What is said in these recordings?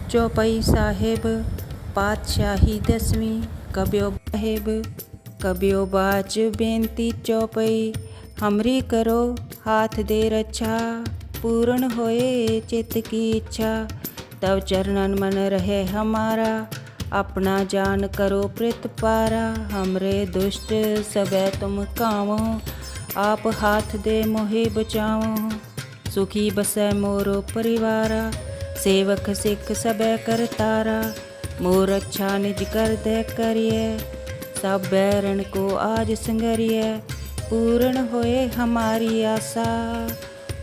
चौपाई साहिब पातशाही दसवीं कब्यो साहिब कब्यो बाच बेनती चौपाई हमरी करो हाथ दे रक्षा पूर्ण होए चित्त की इच्छा तब चरणन मन रहे हमारा अपना जान करो प्रतिपारा हमरे दुष्ट सबे तुम कावो आप हाथ दे मोहे बचाओ सुखी बसै मोरो परिवारा सेवक सिख सबे करतारा मोर अच्छा निज कर दे करिए सब बैरन को आज संगरिए पूर्ण होए हमारी आशा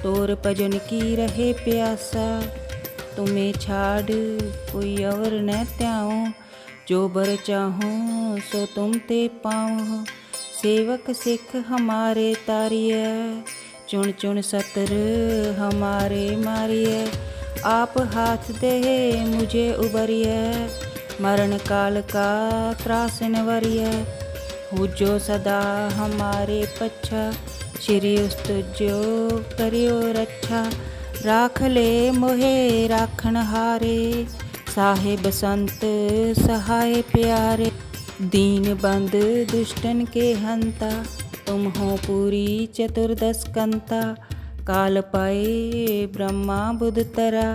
तोर भजन की रहे प्यासा तुम्हें छाड़ कोई और न त्याऊं जो बर चाहूं सो तुम ते पाऊं सेवक सिख हमारे तारिए चुन चुन सतर हमारे मारिए आप हाथ दे मुझे उबरिए मरण काल का त्रास नवरिए हो जो सदा हमारे पच्छा श्री उस्तुजो करियो रक्षा राख ले मोहे राखण हारे साहिब संत सहाय प्यारे दीन बंद दुष्टन के हंता तुम हो पूरी चतुर्दश कंता काल पाए ब्रह्मा बुध तरा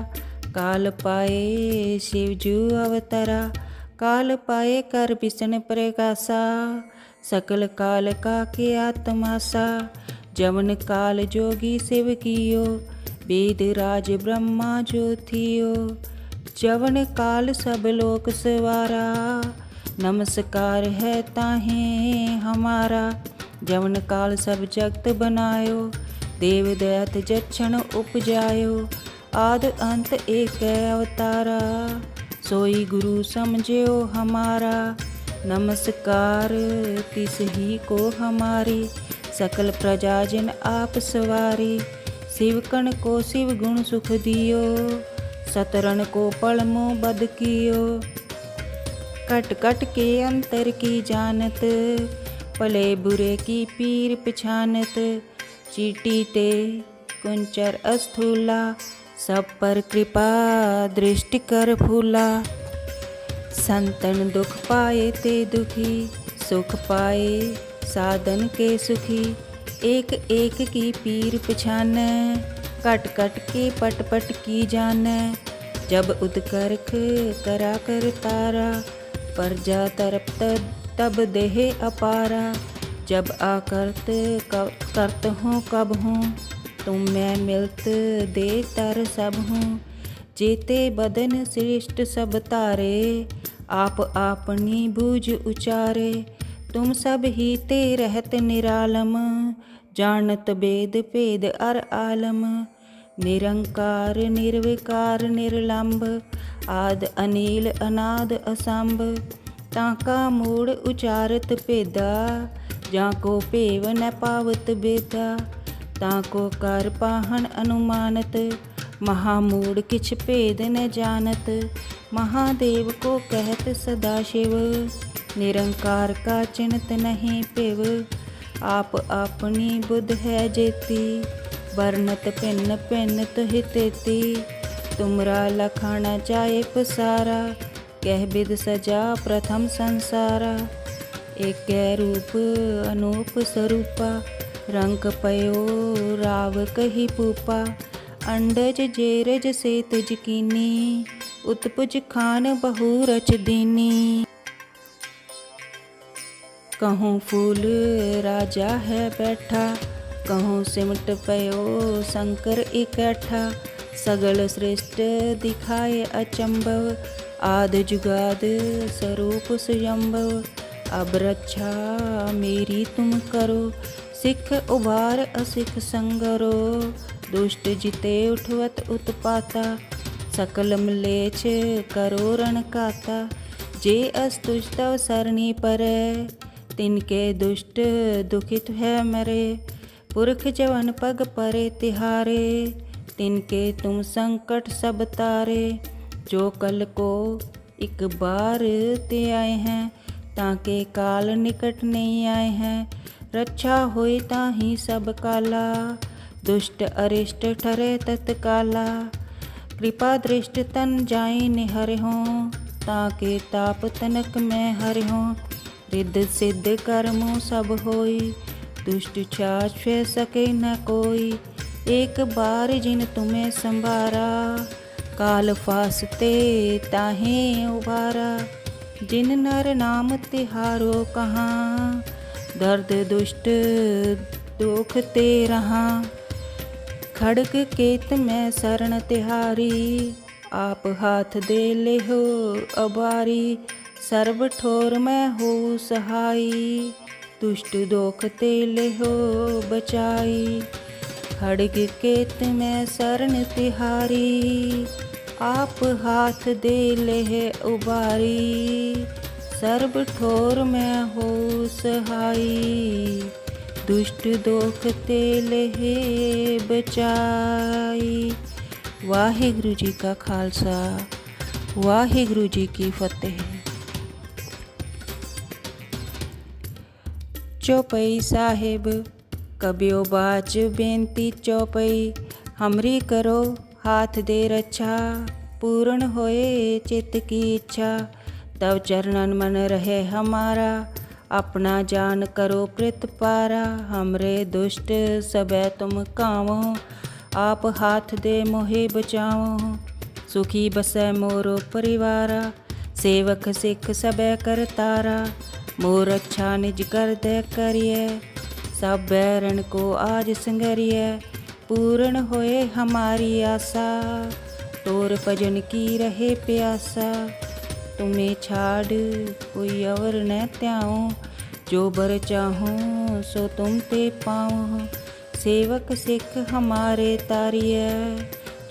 काल पाए शिवजू अवतरा काल पाए कर विष्णु प्रकाशा सकल काल का के आत्मासा जवन काल जोगी शिव कियो वेद राज ब्रह्मा जो थियो जवन काल सब लोक सवारा नमस्कार है ताहे हमारा जवन काल सब जगत बनायो देव दैत जक्षण उपजायो आद अंत एक अवतारा सोई गुरु समझो हमारा नमस्कार तिस ही को हमारी सकल प्रजा जिन आप सवारी शिवकण को शिव गुण सुख दियो सतरन को पलमो बद कियो कट कट के अंतर की जानत भले बुरे की पीर पछानत चीटी ते कुंचर अस्थूला सब पर कृपा दृष्टि कर फूला संतन दुख पाए ते दुखी सुख पाए साधन के सुखी एक एक की पीर पछान कट कट के पट पट की जान जब उदकर्ख करा कर तारा प्रजा तरप तब देह अपारा जब आकर्त करत हूँ कब हूँ तुम मैं मिलत दे तर सब हूँ जेते बदन श्रेष्ठ सब तारे आप आपनी बूझ उचारे तुम सब ही ते रहत निरालम जानत वेद भेद अर आलम निरंकार निर्विकार निर्लंब आद अनील अनाद असंभ ताका मूड़ उचारत भेदा जाको भेव न पावत बेदा ताको कर पाहन अनुमानत महामूढ़ किछ भेद न जानत महादेव को कहत सदाशिव निरंकार का चिन्हत नहीं पिव आप अपनी बुध है जेती वर्णत भिन्न भिन्न तुहि तेती तुमरा लखाना चाहे पसारा कह विद सजा प्रथम संसारा एक रूप अनूप स्वरूपा रंग पयो राव कही पूपा अंडज जेरज से तुजकीनी उत्पुज खान बहु रच दीनी कहूँ फूल राजा है बैठा कहूँ सिमट पयो शंकर इकट्ठा सगल श्रेष्ठ दिखाए अचंभव आद जुगाद स्वरूप स्वयंभव अब रक्षा मेरी तुम करो सिख उबार असिख संगरो दुष्ट जिते उठवत उत्पाता सकल मलेच करो रण काता जे अस्तुज तव सरणी परै तिनके दुष्ट दुखित है मरे पुरख जवन पग परे तिहारे तिनके तुम संकट सब तारे जो कल को एक बार ते आए हैं ताके काल निकट नहीं आए हैं रक्षा होई ताही सब काला दुष्ट अरिष्ट ठरे तत्काला कृपा दृष्ट तन जाई निहर हों, ताके ताप तनक मैं हर हों। रिद्ध सिद्ध कर्मों सब होई, दुष्ट छाछ सके न कोई। एक बार जिन तुम्हें संभारा, काल फासते ताहे उबारा। जिन नर नाम तिहारो कहाँ, दर्द दुष्ट दुख ते रहा। खड़ग केत में शरण तिहारी, आप हाथ दे ले हो अबारी। सर्व ठोर में हो सहाई, दुष्ट दोख ते ले हो बचाई। खड़ग केत में शरण तिहारी, आप हाथ दे ले उबारी। सर्व ठोर में हो सहाई, दुष्ट दोख ते ले बचाई। वाहिगुरु जी का खालसा, वाहिगुरु जी की फतेह। चौपई साहिब कबियो बाच बेनती चौपई। हमरी करो हाथ दे रक्षा, पूर्ण होए चित्त की इच्छा। तब चरणन मन रहे हमारा, अपना जान करो प्रित पारा। हमरे दुष्ट सबे तुम कावो, आप हाथ दे मोहे बचाओ। सुखी बसै मोरो परिवारा, सेवक सिख सबे करतारा। मोर अच्छा निज कर दे करिए, सब बैरन को आज संगरिए। पूर्ण होए हमारी आशा, तोर भजन की रहे प्यासा। तुम्हें छाड़ कोई और न त्याऊँ, जो बर चाहूँ सो तुम ते पाऊँ। सेवक सिख हमारे तारिए,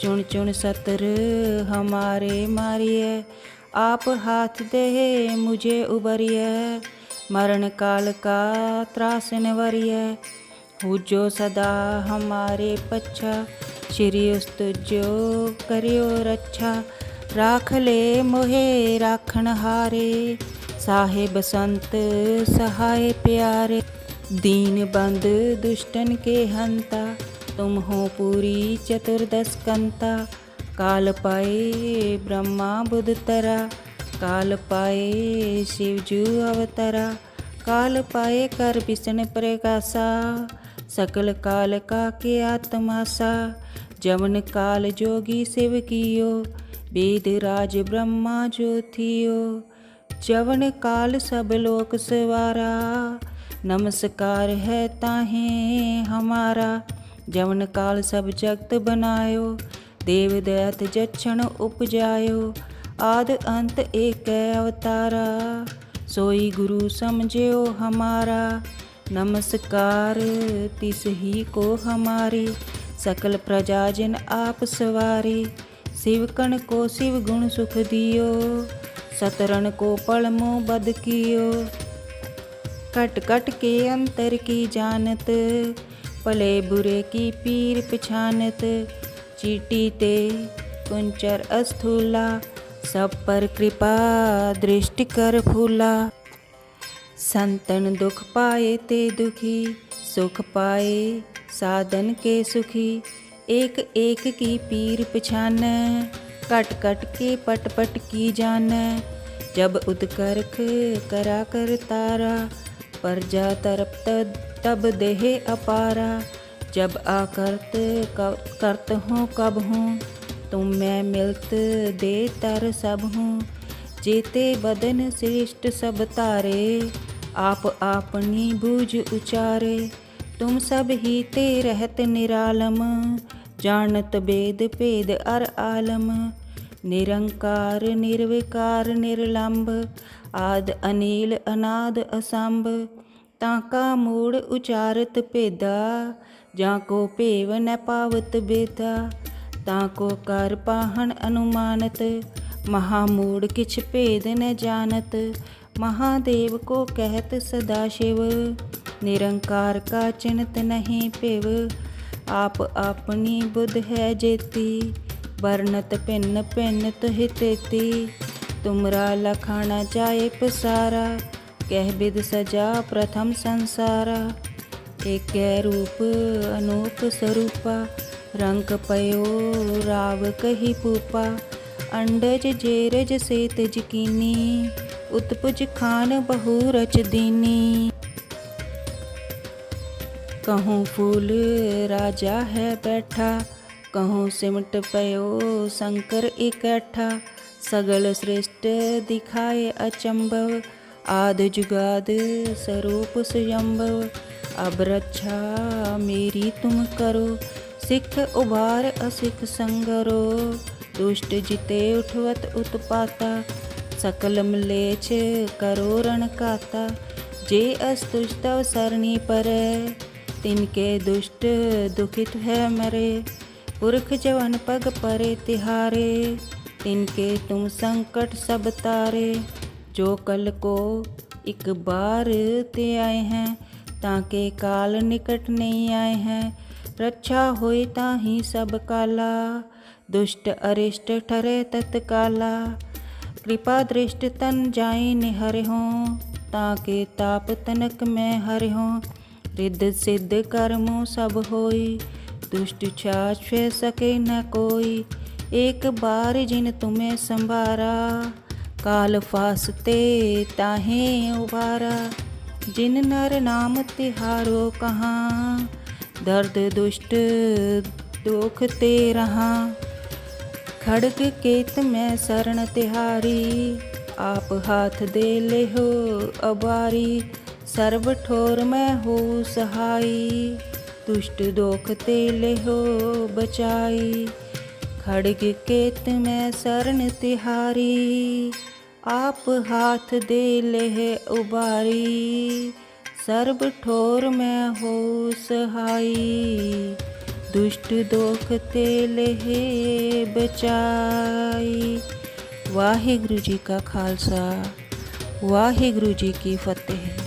चुन चुन सतर हमारे मारिए। आप हाथ दे मुझे उबरिए, मरण काल का त्रास निवरिए। पूजो सदा हमारे पच्छा, श्री उस्तुजो करियो रक्षा। राख ले मोहे राखण हारे, साहिब संत सहाय प्यारे। दीन बंद दुष्टन के हंता, तुम हो पूरी चतुर्दश कंता। काल पाए ब्रह्मा बुध तरा, काल पाए शिवजू अवतरा। काल पाए कर विष्णु प्रकाशा, सकल काल का के आत्मासा। जवन काल जोगी शिव कियो, वेद राज ब्रह्मा ज्योतियो। जवन काल सब लोक सवारा, नमस्कार है ताहे हमारा। जवन काल सब जगत बनायो, देव दैत जक्षण उपजायो। आद अंत एक अवतारा, सोई गुरु समझो हमारा। नमस्कार तिस ही को हमारी, सकल प्रजा जिन आप सवारी। शिवकण को शिव गुण सुख दियो, सतरन को पलमो बद कियो। कट कट के अंतर की जानत, भले बुरे की पीर पछानत। चीटी ते कुंचर अस्थूला, सब पर कृपा दृष्टि कर फूला। संतन दुख पाए ते दुखी, सुख पाए साधन के सुखी। एक एक की पीर पछानै, कट कट के पट पट की जानै। जब उदकर्ख करा कर तारा, प्रजा तरप तब देह अपारा। जब आकर्त करत हूँ कब हूँ, तुम मैं मिलत दे तर सब हूँ। जेते बदन श्रेष्ठ सब तारे, आप आपनी बूझ उचारे। तुम सब ही ते रहत निरालम, जानत वेद भेद अर आलम। निरंकार निर्विकार निर्लंब, आद अनील अनाद असंभ। ताका मूड़ उचारत भेदा, जाको भेव न पावत बेदा। ताको कर पाहन अनुमानत, महामूढ़ किछ भेद न जानत। महादेव को कहत सदाशिव, निरंकार का चिन्हत नहीं पिव। आप अपनी बुध है जेती, वर्णत भिन्न भिन्न तुहि तेती। तुमरा लखाना जाए पसारा, कह विद सजा प्रथम संसारा। एक रूप अनूप स्वरूपा, रंक पयो राव कही पूपा, अंडज जेरज सेत यकीनी, उत्पुज खान बहु रच दीनी। कहूँ फूल राजा है बैठा, कहूँ सिमट पयो शंकर इकट्ठा। सगल सृष्ट दिखाए अचंभव, आद जुगाद स्वरूप स्वयंभव। अब रक्षा मेरी तुम करो, सिख उबार असिख संगरो। दुष्ट जिते उठवत उत्पाता, सकल मलेच्छ करो रण काता। जे अस्तुष्टव सरणी परै, तिनके दुष्ट दुखित है मरे। पुरख जवन पग परे तिहारे, तिनके तुम संकट सब तारे। जो कल को एक बार ते आए हैं, ताके काल निकट नहीं आए हैं। रक्षा होए ताहि सब काला, दुष्ट अरिष्ट ठरे तत्काला। कृपा दृष्ट तन जाए निहरहों, ताके ताप तनक में हरहों। रिद्ध सिद्ध कर्मों सब होई, दुष्ट छाछ सके न कोई। एक बार जिन तुम्हें संभारा, काल फासते ताहे उबारा। जिन नर नाम तिहारो कहाँ, दर्द दुष्ट दुख ते रहा। खड़ग केत में शरण तिहारी, आप हाथ दे ले हो अबारी। सर्व ठोर में हो सहाई, दुष्ट दोख ते ले हो बचाई। खड़ग केत में शरण तिहारी, आप हाथ दे ले उबारी। सर्व ठोर में हो सहाई, दुष्ट दोख ते ले बचाई। वाहिगुरु जी का खालसा, वाहिगुरु जी की फतेह।